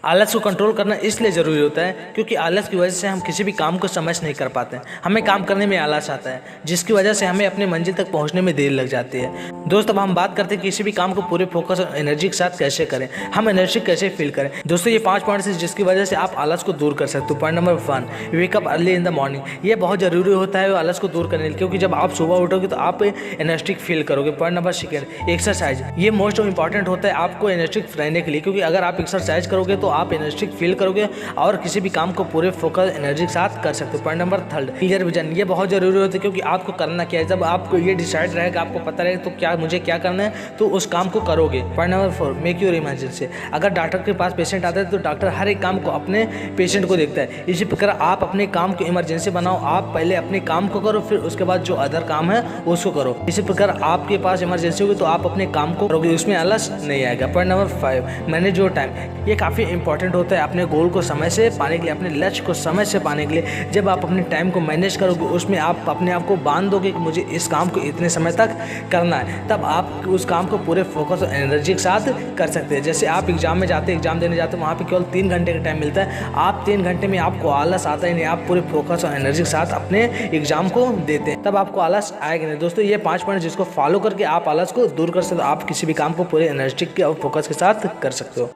आलस को कंट्रोल करना इसलिए ज़रूरी होता है क्योंकि आलस की वजह से हम किसी भी काम को समय से नहीं कर पाते हैं। हमें काम करने में आलस आता है, जिसकी वजह से हमें अपनी मंजिल तक पहुंचने में देर लग जाती है। दोस्तों, अब हम बात करते हैं किसी भी काम को पूरे फोकस और एनर्जी के साथ कैसे करें, हम एनर्जी कैसे फील करें। दोस्तों, ये 5 पॉइंट्स हैं जिसकी वजह से आप आलस को दूर कर सकते हो। Point number 1, wake up early in the morning. ये बहुत ज़रूरी होता है आलस को दूर करने के लिए, क्योंकि जब आप सुबह उठोगे तो आप एनर्जेटिक फील करोगे। Point number 2, exercise. ये मोस्ट इंपॉर्टेंट होता है आपको एनर्जेटिक रहने के लिए, क्योंकि अगर आप एक्सरसाइज करोगे तो आप एनर्जेटिक फील करोगे और किसी भी काम को पूरे फोकस एनर्जी के साथ कर सकते हो। Point number 3, clear vision. ये बहुत जरूरी होता है क्योंकि आपको करना क्या है। जब आपको ये डिसाइड रहेगा, आपको पता रहेगा तो क्या मुझे क्या करना है, तो उस काम को करोगे। Point number 4, make your emergency. अगर डॉक्टर के पास पेशेंट आता है तो डॉक्टर हर एक काम को अपने पेशेंट को देखता है। इसी प्रकार आप अपने काम को इमरजेंसी बनाओ। आप पहले अपने काम को करो, फिर उसके बाद जो अदर काम है उसको करो। इसी प्रकार आपके पास इमरजेंसी होगी तो आप अपने काम को करोगे, उसमें आलस नहीं आएगा। Point number 5, manage your time. ये काफ़ी इंपॉर्टेंट होता है अपने गोल को समय से पाने के लिए, अपने लक्ष्य को समय से पाने के लिए। जब आप अपने टाइम को मैनेज करोगे, उसमें आप अपने आप को बांध दोगे कि मुझे इस काम को इतने समय तक करना है, तब आप उस काम को पूरे फोकस और एनर्जी के साथ कर सकते हैं। जैसे आप एग्जाम में जाते हैं, एग्जाम देने जाते हैं, वहाँ पे केवल 3 घंटे का टाइम मिलता है। आप 3 घंटे में आपको आलस आता ही नहीं, आप पूरे फोकस और एनर्जी के साथ अपने एग्जाम को देते हैं, तब आपको आलस आएगा नहीं। दोस्तों, ये 5 पॉइंट जिसको फॉलो करके आप आलस को दूर कर सकते हो, आप किसी भी काम को पूरे एनर्जी और फोकस के साथ कर सकते हो।